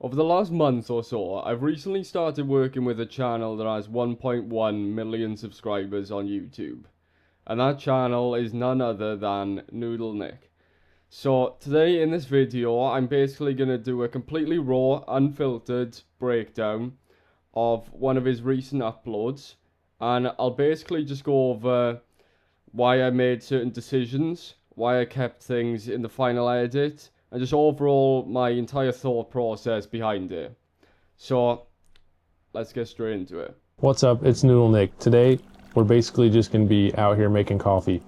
Over the last month or so, I've recently started working with a channel that has 1.1 million subscribers on YouTube. And that channel is none other than NoodleNick. So today in this video, I'm basically going to do a completely raw, unfiltered breakdown of one of his recent uploads. And I'll basically just go over why I made certain decisions, why I kept things in the final edit, and just overall my entire thought process behind it. So let's get straight into it. What's up? It's NoodleNick. Today, we're basically just going to be out here making coffee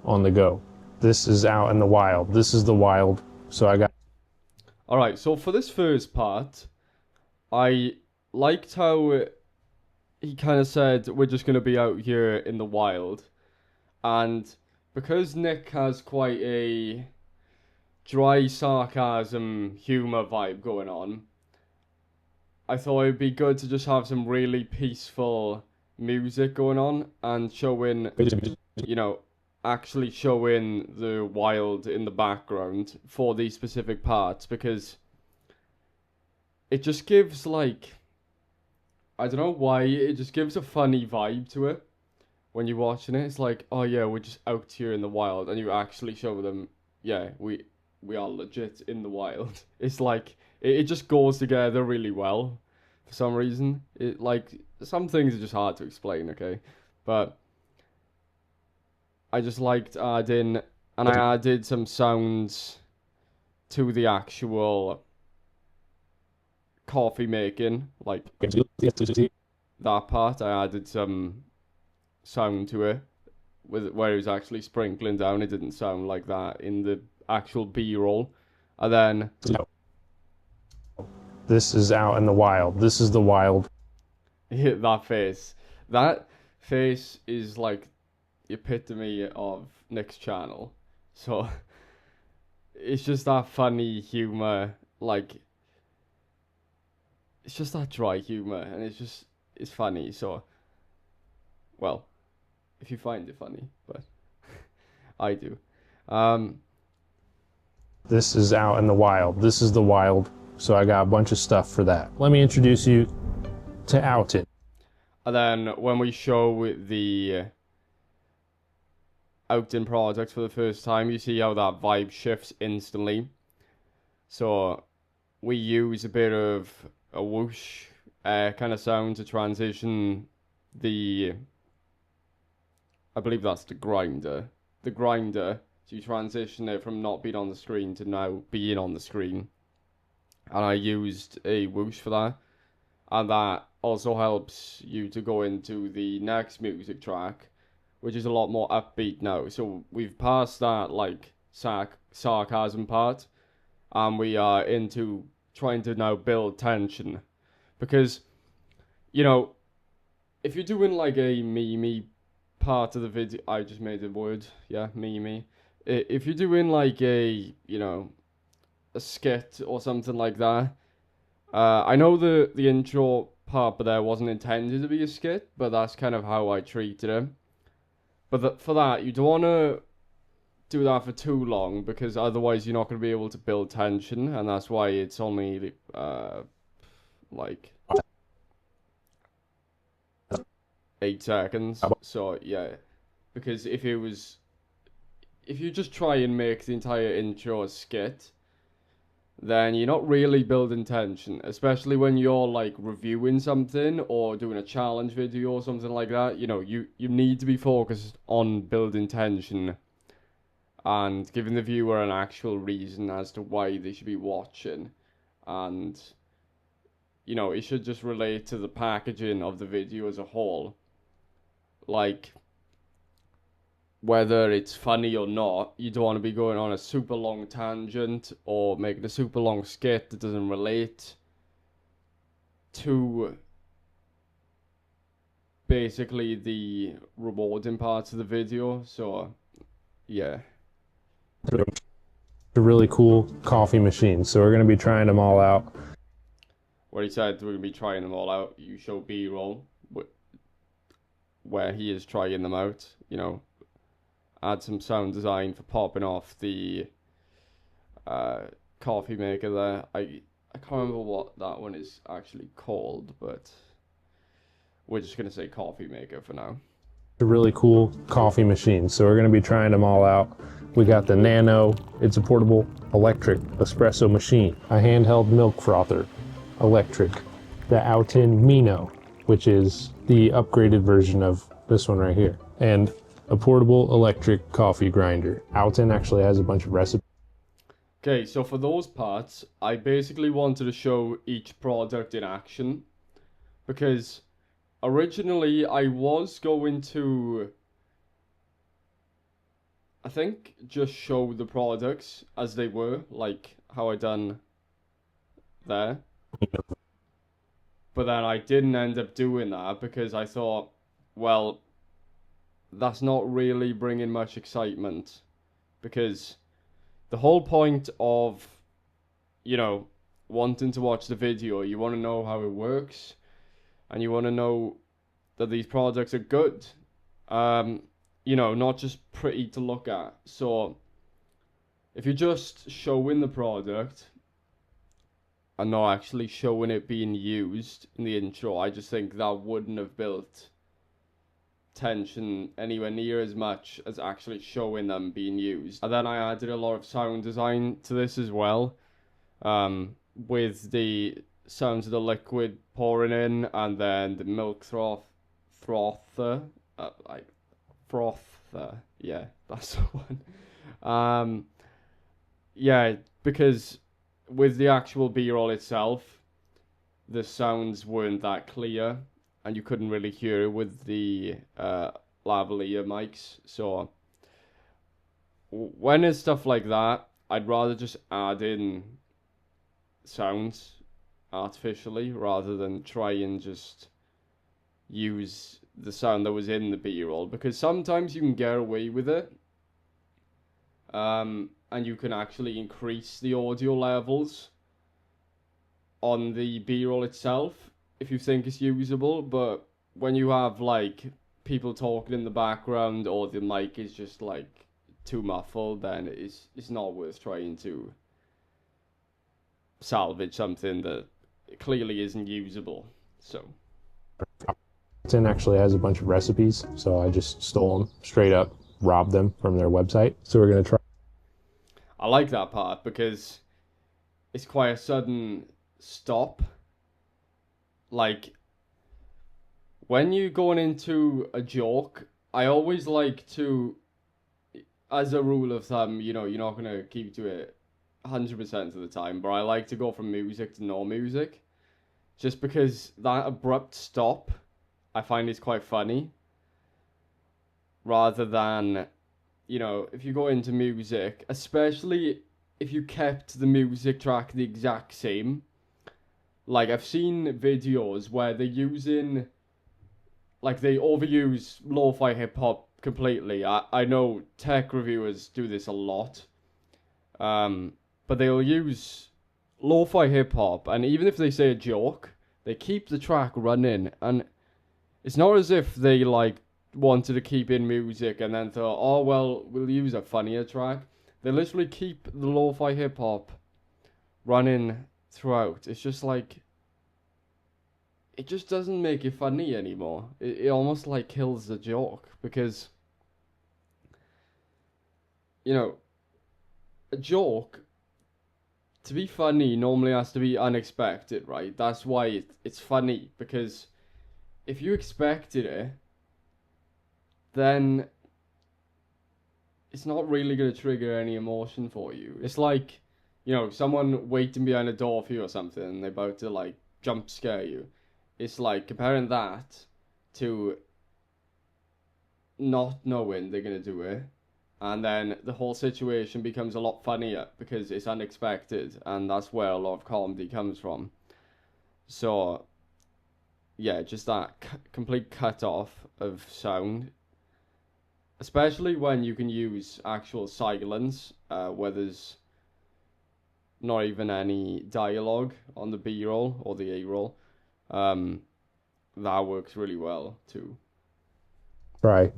on the go. This is out in the wild. This is the wild. So I got... Alright, so for this first part, I liked how he kind of said we're just going to be out here in the wild. And because Nick has quite a dry sarcasm humor vibe going on, I thought it'd be good to just have some really peaceful music going on and showing, actually showing the wild in the background for these specific parts, because it just gives I don't know why, it just gives a funny vibe to it. When you're watching it, it's like, oh yeah, we're just out here in the wild, and you actually show them, yeah, we are legit in the wild. It's like it just goes together really well for some reason. Some things are just hard to explain, okay? But I just liked adding, and I added some sounds to the actual coffee making, like that part. I added some sound to it where it was actually sprinkling down. It didn't sound like that in the actual B-roll. And then This is out in the wild. This is the wild. that face is like the epitome of Nick's channel. So it's just that funny humor, it's just that dry humor, and it's funny. So, well, if you find it funny, but I do. This is out in the wild. This is the wild. So I got a bunch of stuff for that. Let me introduce you to Outed. And then when we show the Outed product for the first time, you see how that vibe shifts instantly. So we use a bit of a whoosh kind of sound to transition I believe that's the grinder. So you transition it from not being on the screen to now being on the screen. And I used a whoosh for that. And that also helps you to go into the next music track, which is a lot more upbeat now. So we've passed that sarcasm part, and we are into trying to now build tension. Because, if you're doing a meme part of the video, I just made a word, yeah, meme. If you're doing a skit or something like that, I know the intro part, but there wasn't intended to be a skit, but that's kind of how I treated it. But for that, you don't want to do that for too long, because otherwise you're not going to be able to build tension, and that's why it's only 8 seconds. So yeah, because if you just try and make the entire intro a skit, then you're not really building tension, especially when you're reviewing something or doing a challenge video or something like that. You need to be focused on building tension and giving the viewer an actual reason as to why they should be watching. And it should just relate to the packaging of the video as a whole. Whether it's funny or not, you don't want to be going on a super long tangent or making a super long skit that doesn't relate to basically the rewarding parts of the video. So, yeah. A really cool coffee machine. So we're going to be trying them all out. Where he said we're going to be trying them all out, you show B-roll where he is trying them out, add some sound design for popping off the coffee maker there. I can't remember what that one is actually called, but we're just gonna say coffee maker for now. A really cool coffee machine. So we're going to be trying them all out. We got the Nano, it's a portable electric espresso machine, a handheld milk frother, electric, the Autin Mino, which is the upgraded version of this one right here, and a portable electric coffee grinder. Autin actually has a bunch of recipes. Okay, so for those parts, I basically wanted to show each product in action because originally I was going to, I think, just show the products as they were, like how I done there. But then I didn't end up doing that because I thought, well, that's not really bringing much excitement because the whole point of, wanting to watch the video, you want to know how it works and you want to know that these products are good. Not just pretty to look at. So if you're just showing the product and not actually showing it being used in the intro, I just think that wouldn't have built tension anywhere near as much as actually showing them being used. And then I added a lot of sound design to this as well, with the sounds of the liquid pouring in and then the milk frother, yeah, that's the one. Yeah, because with the actual B-roll itself, the sounds weren't that clear and you couldn't really hear it with the lavalier mics. So when it's stuff like that, I'd rather just add in sounds artificially rather than try and just use the sound that was in the B-roll, because sometimes you can get away with it, and you can actually increase the audio levels on the B-roll itself if you think it's usable. But when you have like people talking in the background or the mic is just like too muffled, then it's not worth trying to salvage something that clearly isn't usable. So Autin actually has a bunch of recipes, so I just stole them straight up, robbed them from their website. So we're gonna try. I like that part because it's quite a sudden stop. Like when you're going into a joke, I always like to, as a rule of thumb, you're not gonna keep to it 100% of the time, but I like to go from music to no music, just because that abrupt stop I find is quite funny, rather than, if you go into music, especially if you kept the music track the exact same. Like I've seen videos where they're using, like they overuse lo-fi hip-hop completely. I know tech reviewers do this a lot, but they'll use lo-fi hip-hop, and even if they say a joke, they keep the track running, and it's not as if they like wanted to keep in music and then thought, oh well, we'll use a funnier track. They literally keep the lo-fi hip-hop running throughout. It's just like, it just doesn't make it funny anymore. It almost like kills the joke, because a joke, to be funny, normally has to be unexpected, right? That's why it's funny, because if you expected it, then it's not really going to trigger any emotion for you. It's like, someone waiting behind a door for you or something, and they're about to like jump scare you. It's like comparing that to not knowing they're going to do it, and then the whole situation becomes a lot funnier because it's unexpected, and that's where a lot of comedy comes from. So yeah, just that complete cut off of sound, especially when you can use actual silence, where there's not even any dialogue on the B-roll or the A-roll. That works really well too. Try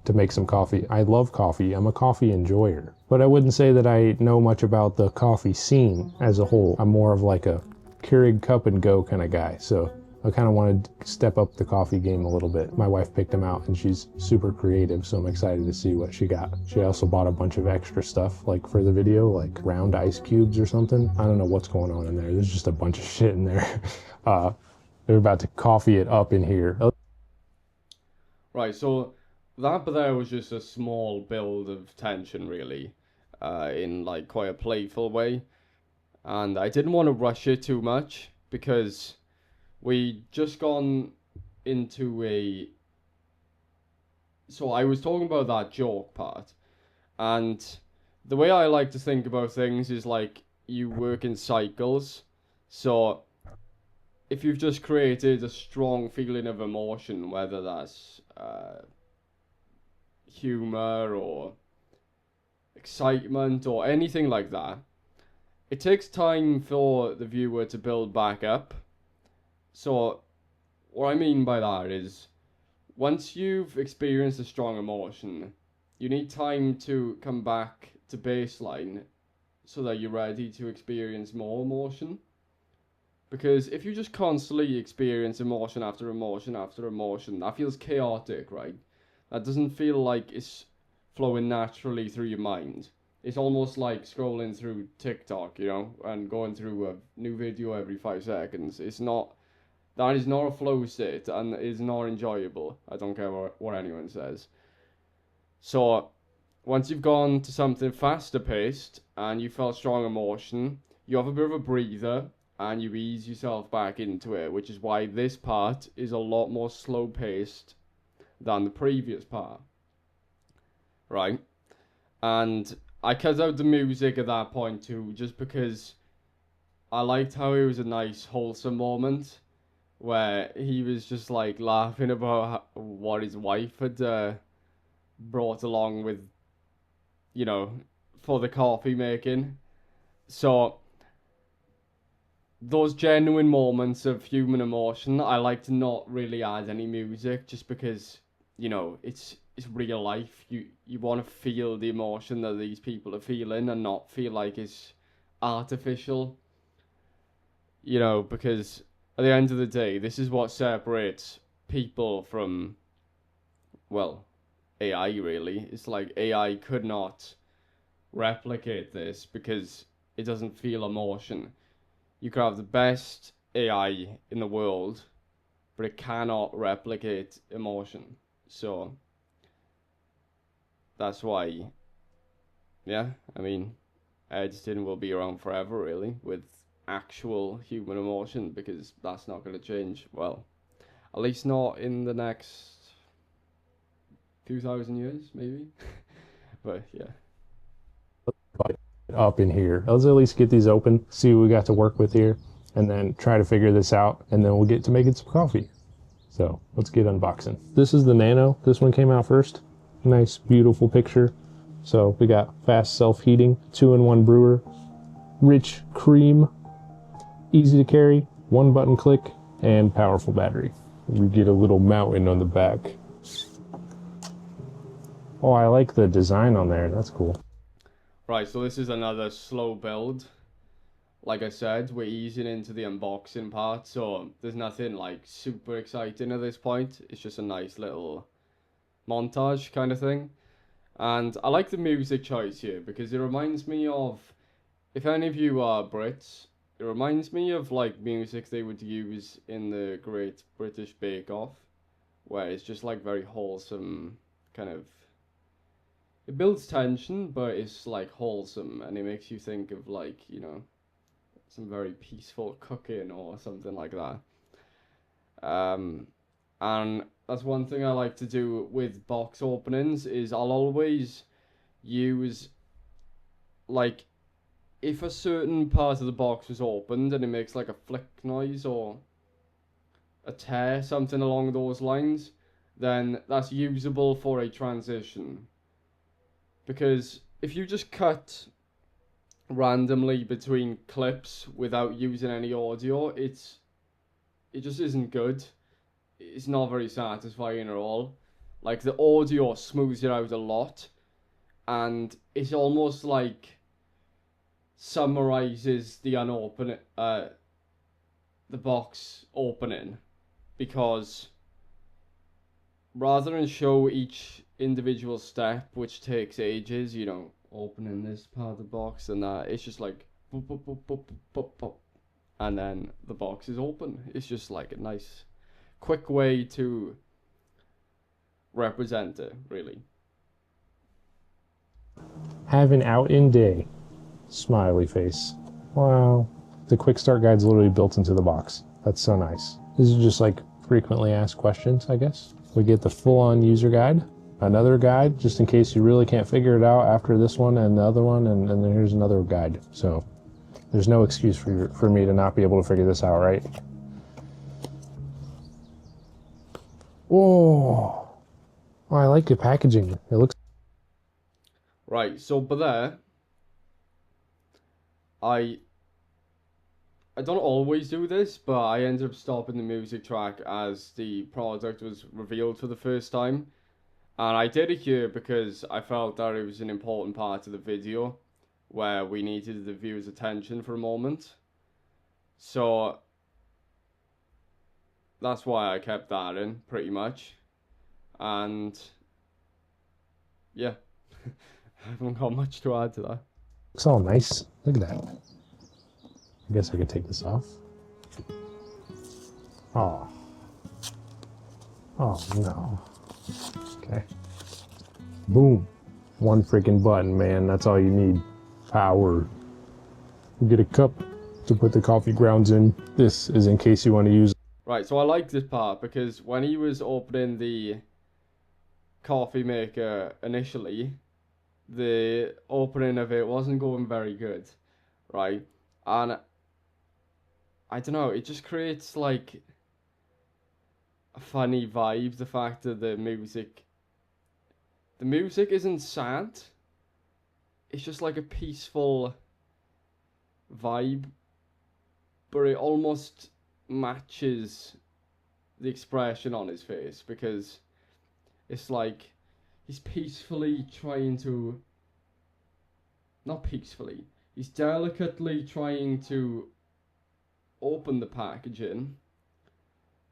to make some coffee. I love coffee. I'm a coffee enjoyer, but I wouldn't say that I know much about the coffee scene as a whole. I'm more of like a Keurig cup and go kind of guy. So I kind of wanted to step up the coffee game a little bit. My wife picked them out and she's super creative, so I'm excited to see what she got. She also bought a bunch of extra stuff like for the video, like round ice cubes or something. I don't know what's going on in there. There's just a bunch of shit in there. They're about to coffee it up in here. Right, so that there was just a small build of tension, really, in like quite a playful way. And I didn't want to rush it too much because we just gone into a. So I was talking about that joke part, and the way I like to think about things is like you work in cycles. So if you've just created a strong feeling of emotion, whether that's humor or excitement or anything like that, it takes time for the viewer to build back up. So, what I mean by that is, once you've experienced a strong emotion, you need time to come back to baseline so that you're ready to experience more emotion. Because if you just constantly experience emotion after emotion after emotion, that feels chaotic, right? That doesn't feel like it's flowing naturally through your mind. It's almost like scrolling through TikTok, you know, and going through a new video every 5 seconds. That is not a flow state and is not enjoyable. I don't care what anyone says. So, once you've gone to something faster paced and you felt strong emotion, you have a bit of a breather and you ease yourself back into it, which is why this part is a lot more slow paced than the previous part. Right? And I cut out the music at that point too, just because I liked how it was a nice, wholesome moment where he was just like laughing about what his wife had brought along with, you know, for the coffee making. So those genuine moments of human emotion, I like to not really add any music just because, you know, it's real life. You want to feel the emotion that these people are feeling and not feel like it's artificial. You know, because at the end of the day, this is what separates people from, well, AI really. It's like AI could not replicate this because it doesn't feel emotion. You could have the best AI in the world, but it cannot replicate emotion. So that's why, yeah, I mean, editing will be around forever, really, with actual human emotion, because that's not going to change. Well, at least not in the next few thousand years, maybe. But yeah. Up in here. Let's at least get these open, see what we got to work with here, and then try to figure this out, and then we'll get to making some coffee. So let's get unboxing. This is the Nano. This one came out first. Nice, beautiful picture. So we got fast self-heating, 2-in-1 brewer, rich cream, easy to carry, 1-button click, and powerful battery. We get a little mountain on the back. Oh, I like the design on there. That's cool. Right, so this is another slow build. Like I said, we're easing into the unboxing part, so there's nothing like super exciting at this point. It's just a nice little montage kind of thing. And I like the music choice here because it reminds me of, if any of you are Brits, it reminds me of like music they would use in the Great British Bake Off, where it's just like very wholesome kind of. It builds tension, but it's like wholesome, and it makes you think of like, you know, some very peaceful cooking or something like that. And that's one thing I like to do with box openings is I'll always use, like, if a certain part of the box was opened and it makes like a flick noise or a tear, something along those lines, then that's usable for a transition. Because if you just cut randomly between clips without using any audio, it just isn't good. It's not very satisfying at all. Like the audio smooths it out a lot, and it's almost like summarizes the unopened the box opening, because rather than show each individual step, which takes ages, you know, opening this part of the box and that, it's just like boop, boop, boop, boop, boop, boop, and then the box is open. It's just like a nice, quick way to represent it, really. Have an out in day. Smiley face. Wow. The quick start guide's literally built into the box. That's so nice. These are just like frequently asked questions, I guess. We get the full-on user guide, another guide, just in case you really can't figure it out after this one and the other one, and then here's another guide. So there's no excuse for me to not be able to figure this out, right? Whoa. Oh, I like the packaging. It looks... Right, so but there, I don't always do this, but I ended up stopping the music track as the product was revealed for the first time. And I did it here because I felt that it was an important part of the video where we needed the viewer's attention for a moment. So that's why I kept that in, pretty much. And yeah, I haven't got much to add to that. Looks all nice. Look at that. I guess I could take this off. Oh. Oh no. Okay. Boom. One freaking button, man. That's all you need. Power. You get a cup to put the coffee grounds in. This is in case you want to use. Right, so I like this part because when he was opening the coffee maker initially, the opening of it wasn't going very good, right? And I don't know, it just creates like a funny vibe, the fact that the music isn't sad, it's just like a peaceful vibe, but it almost matches the expression on his face, because it's like he's peacefully trying to, not peacefully, he's delicately trying to open the packaging,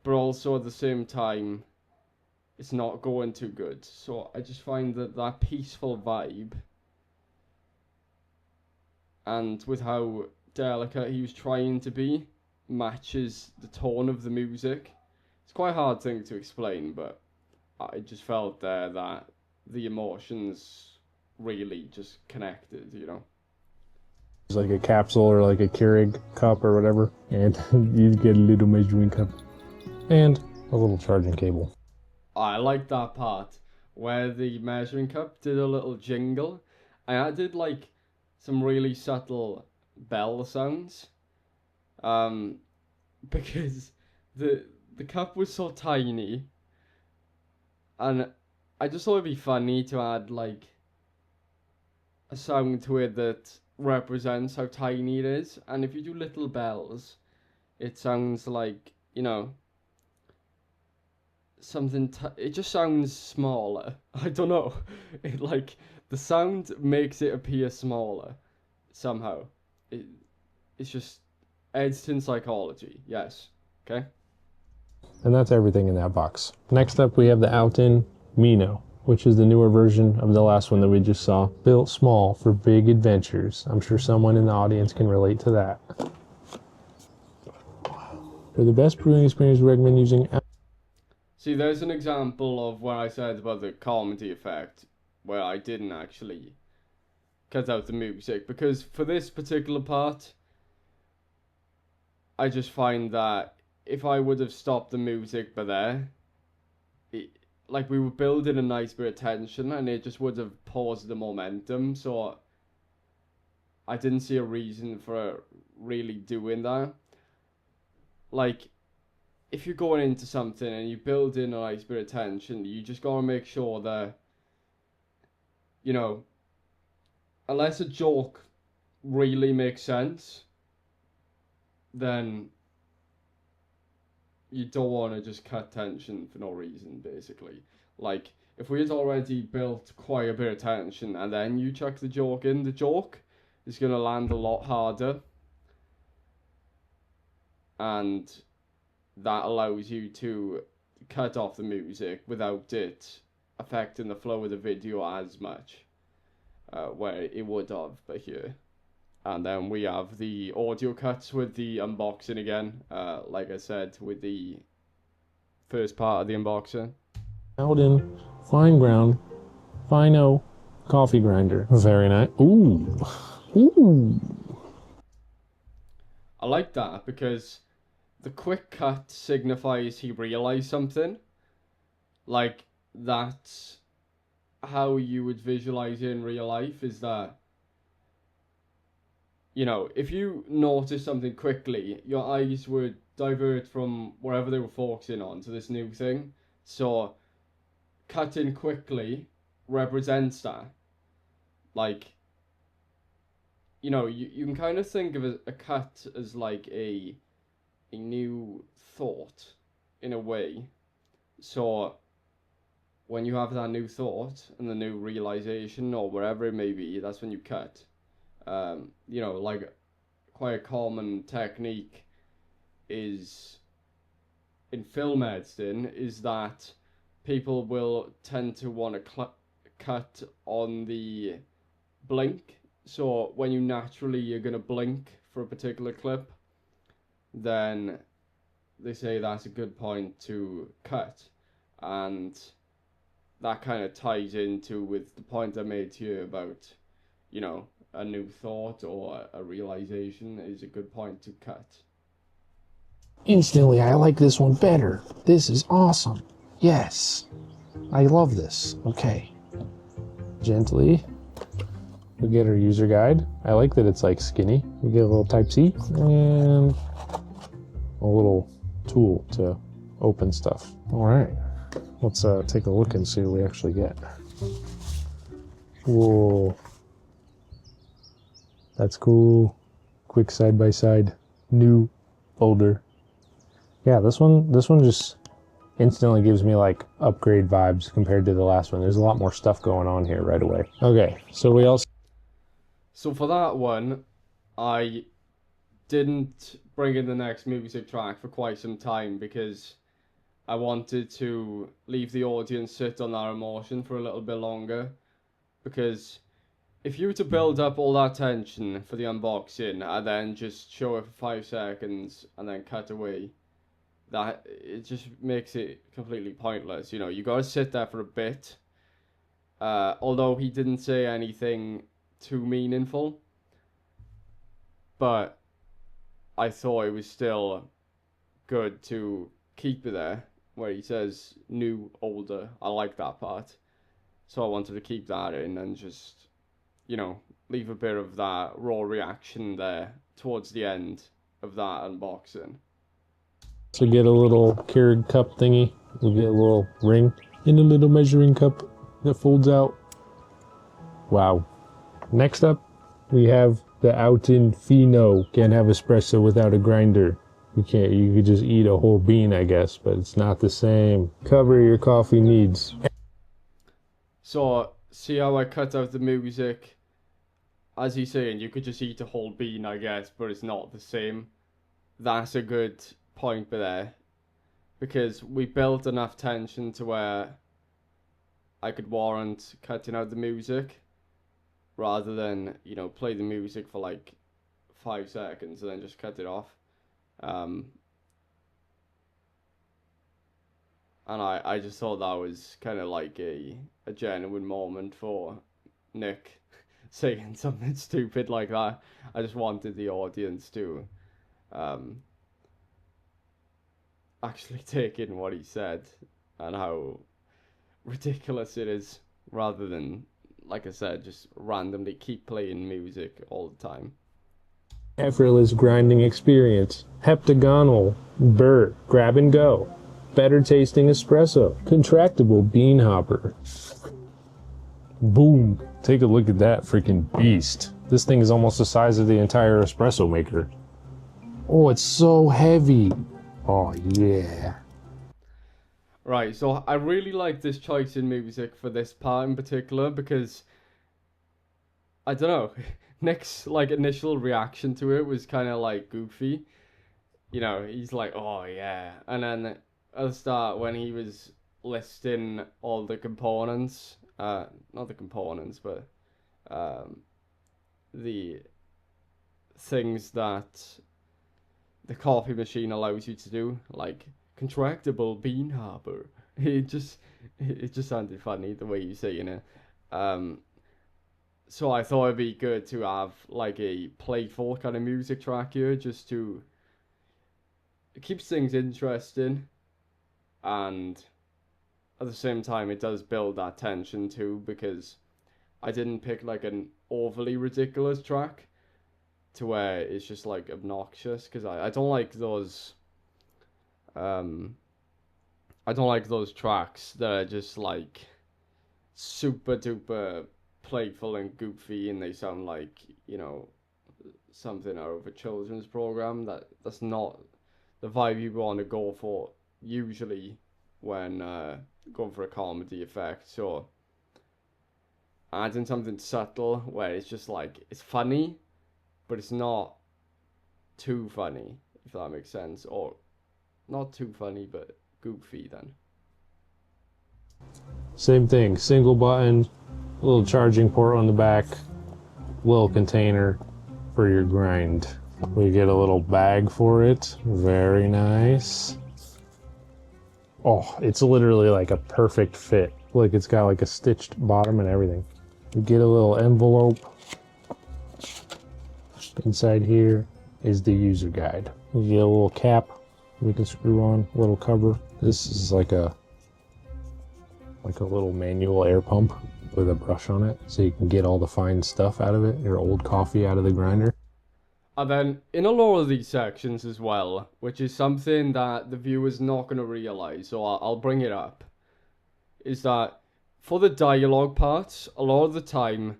but also at the same time it's not going too good. So I just find that peaceful vibe, and with how delicate he was trying to be, matches the tone of the music. It's quite a hard thing to explain, but I just felt there that the emotions really just connected, you know. It's like a capsule or like a Keurig cup or whatever, and you get a little measuring cup and a little charging cable. I like that part where the measuring cup did a little jingle. I added like some really subtle bell sounds, because the cup was so tiny, and I just thought it'd be funny to add like a sound to it that represents how tiny it is. And if you do little bells, it sounds like, you know, something it just sounds smaller. I don't know. It like the sound makes it appear smaller somehow. It's just Edson psychology. Yes. Okay. And that's everything in that box. Next up we have the Alton Mino, which is the newer version of the last one that we just saw. Built small for big adventures. I'm sure someone in the audience can relate to that. For the best brewing experience, we recommend using... See, there's an example of what I said about the comedy effect, where I didn't actually cut out the music, because for this particular part, I just find that if I would have stopped the music by there, like we were building a nice bit of tension, and it just would have paused the momentum, so I didn't see a reason for really doing that. Like, if you're going into something and you build in a nice bit of tension, you just gotta make sure that, you know, unless a joke really makes sense, then you don't want to just cut tension for no reason, basically. Like, if we had already built quite a bit of tension and then you chuck the joke in, the joke is gonna land a lot harder. and that allows you to cut off the music without it affecting the flow of the video as much, where it would have, but here. And then we have the audio cuts with the unboxing again, like I said, with the first part of the unboxing. Out in fine ground, fino coffee grinder. Very nice. Ooh. Ooh. I like that because the quick cut signifies he realized something. Like, that's how you would visualize it in real life, is that, you know, if you notice something quickly, your eyes would divert from wherever they were focusing on to this new thing. So, cutting quickly represents that. Like, you know, you can kind of think of a cut as like a new thought in a way. So when you have that new thought and the new realization or wherever it may be, that's when you cut. You know, like quite a common technique is in film editing is that people will tend to want to cut on the blink. So when you naturally you're gonna blink for a particular clip, then they say that's a good point to cut, and that kind of ties into with the point I made here about, you know, a new thought or a realization is a good point to cut. Instantly, I like this one better. This is awesome. Yes. I love this. Okay. Gently. We get our user guide. I like that it's like skinny. We get a little Type-C and a little tool to open stuff. All right. Let's take a look and see what we actually get. Whoa. That's cool. Quick side-by-side. New, older. Yeah, this one just instantly gives me like upgrade vibes compared to the last one. There's a lot more stuff going on here right away. Okay, so we also... So for that one, I didn't bring in the next music track for quite some time because I wanted to leave the audience sit on that emotion for a little bit longer. Because if you were to build up all that tension for the unboxing and then just show it for 5 seconds and then cut away, that it just makes it completely pointless. You know, you gotta sit there for a bit. Although he didn't say anything too meaningful, but I thought it was still good to keep it there where he says new, older. I like that part, so I wanted to keep that in and just, you know, leave a bit of that raw reaction there towards the end of that unboxing. So get a little Keurig cup thingy. We'll get a little ring in a little measuring cup that folds out. Wow. Next up, we have the Out-in Fino. Can't have espresso without a grinder. You can't. You could just eat a whole bean, I guess, but it's not the same. Cover your coffee needs. So see how I cut out the music? As he's saying, you could just eat a whole bean, I guess, but it's not the same. That's a good point there, because we built enough tension to where I could warrant cutting out the music rather than, you know, play the music for like 5 seconds and then just cut it off. And I just thought that was kind of like a genuine moment for Nick saying something stupid like that. I just wanted the audience to actually take in what he said and how ridiculous it is, rather than, like I said, just randomly keep playing music all the time. Effortless grinding experience. Heptagonal burr. Grab and go. Better tasting espresso. Contractible bean hopper. Boom. Take a look at that freaking beast. This thing is almost the size of the entire espresso maker. Oh, it's so heavy. Oh, yeah. Right, so I really like this choice in music for this part in particular because, I don't know, Nick's like initial reaction to it was kind of like goofy. you know, he's like, oh yeah. And then at the start, when he was listing all the components, not the components, but um, the things that the coffee machine allows you to do, like contractible bean harbor. It just, it just sounded funny the way you saying it. Um, so I thought it'd be good to have like a playful kind of music track here, just to it keeps things interesting, and at the same time it does build that tension too, because I didn't pick like an overly ridiculous track to where it's just like obnoxious, because I don't like those um I don't like those tracks that are just like super duper playful and goofy, and they sound like, you know, something out of a children's program. That's not the vibe you want to go for usually when going for a comedy effect. So adding something subtle where it's just like it's funny, but it's not too funny, if that makes sense, or not too funny but goofy then. Same thing, single button, little charging port on the back, little container for your grind. We get a little bag for it, very nice. Oh, it's literally like a perfect fit. Like it's got like a stitched bottom and everything. You get a little envelope. Inside here is the user guide. You get a little cap we can screw on, little cover. This is like a little manual air pump with a brush on it, so you can get all the fine stuff out of it, your old coffee out of the grinder. And then in a lot of these sections as well, which is something that the viewer's not going to realize, so I'll bring it up, is that for the dialogue parts, a lot of the time,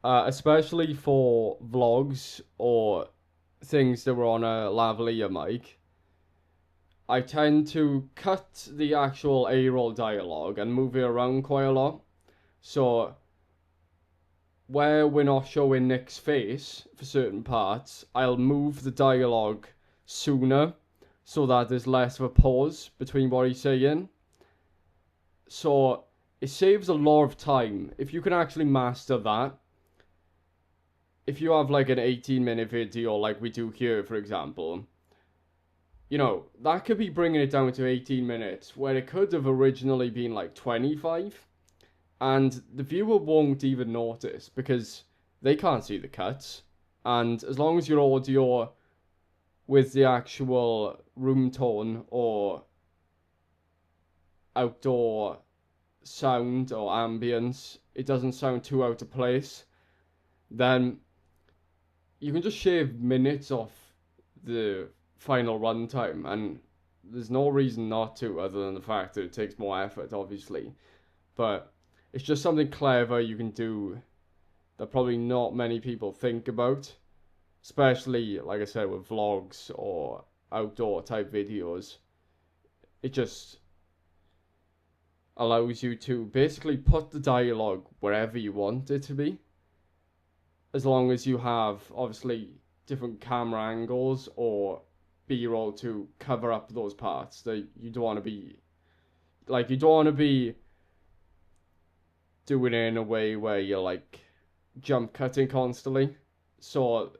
especially for vlogs or things that were on a lavalier mic, I tend to cut the actual A-roll dialogue and move it around quite a lot. So where we're not showing Nick's face for certain parts, I'll move the dialogue sooner so that there's less of a pause between what he's saying. So it saves a lot of time. If you can actually master that, if you have like an 18-minute video like we do here, for example, you know, that could be bringing it down to 18 minutes, where it could have originally been like 25. And the viewer won't even notice because they can't see the cuts. And as long as your audio with the actual room tone or outdoor sound or ambience, it doesn't sound too out of place, then you can just shave minutes off the final runtime, and there's no reason not to, other than the fact that it takes more effort, obviously. But it's just something clever you can do that probably not many people think about, especially, like I said, with vlogs or outdoor type videos. It just allows you to basically put the dialogue wherever you want it to be, as long as you have, obviously, different camera angles or B-roll to cover up those parts that you don't want to be, like, you don't want to be doing it in a way where you're like jump cutting constantly. So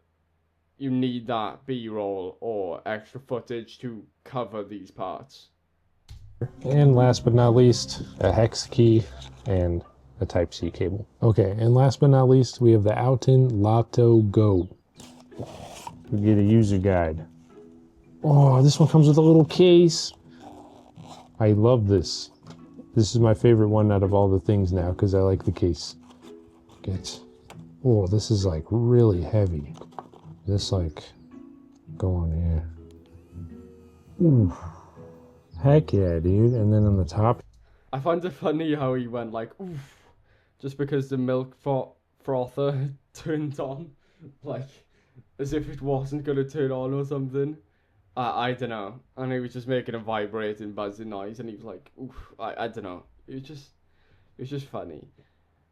you need that B-roll or extra footage to cover these parts. And last but not least, a hex key and a Type-C cable. Okay, and last but not least, we have the Alton Lotto Go. We get a user guide. Oh, this one comes with a little case. I love this. This is my favorite one out of all the things now because I like the case. Oh, this is like really heavy. This like going here. Ooh. Heck yeah, dude. And then on the top. I find it funny how he went like, oof, just because the milk frother turned on, like, as if it wasn't going to turn on or something. I don't know. And he was just making a vibrating, buzzing noise, and he was like, oof, I don't know. It was just funny.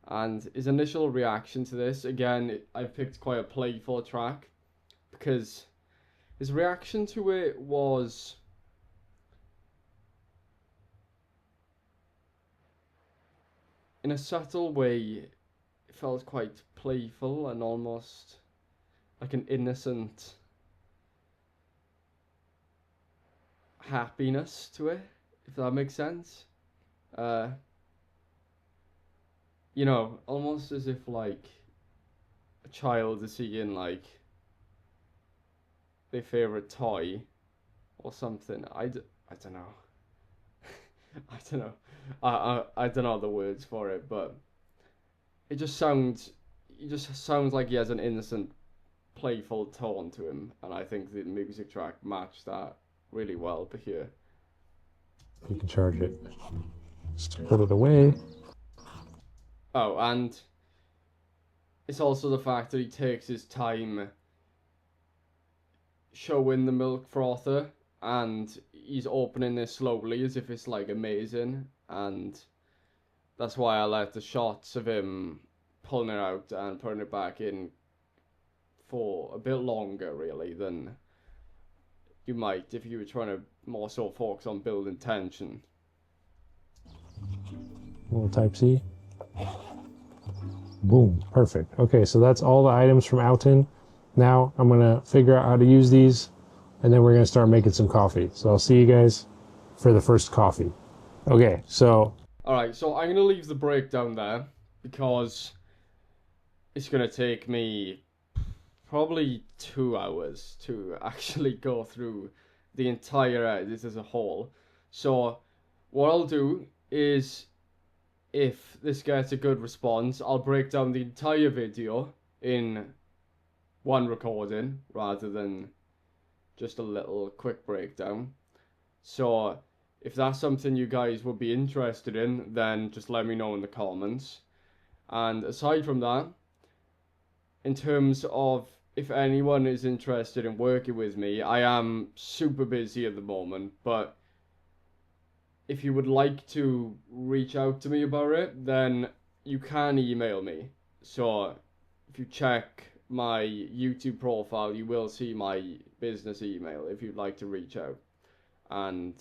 And his initial reaction to this, again, I picked quite a playful track, because his reaction to it was in a subtle way. It felt quite playful and almost like an innocent happiness to it, if that makes sense. Uh, almost as if like a child is seeing like their favorite toy or something. I don't know. I don't know. I don't know the words for it, but it just sounds. It just sounds like he has an innocent, playful tone to him, and I think the music track matched that really well to hear. You can charge it. Just put it away. Oh, and it's also the fact that he takes his time showing the milk frother, and he's opening this slowly as if it's like amazing, and that's why I like the shots of him pulling it out and putting it back in for a bit longer, really, than you might if you were trying to more so focus on building tension. Little Type-C. Boom, perfect. Okay, so that's all the items from Alton. Now I'm gonna figure out how to use these, and then we're gonna start making some coffee. So I'll see you guys for the first coffee. Okay, so. Alright, so I'm gonna leave the breakdown there because it's gonna take me probably 2 hours to actually go through the entire edit as a whole. So what I'll do is, if this gets a good response, I'll break down the entire video in one recording rather than just a little quick breakdown. So if that's something you guys would be interested in, then just let me know in the comments. And aside from that, in terms of if anyone is interested in working with me, I am super busy at the moment, but if you would like to reach out to me about it, then you can email me. So if you check my YouTube profile, you will see my business email if you'd like to reach out. And,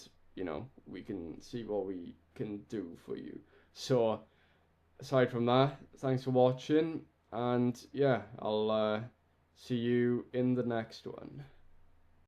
we can see what we can do for you. So aside from that, thanks for watching. And yeah, I'll see you in the next one.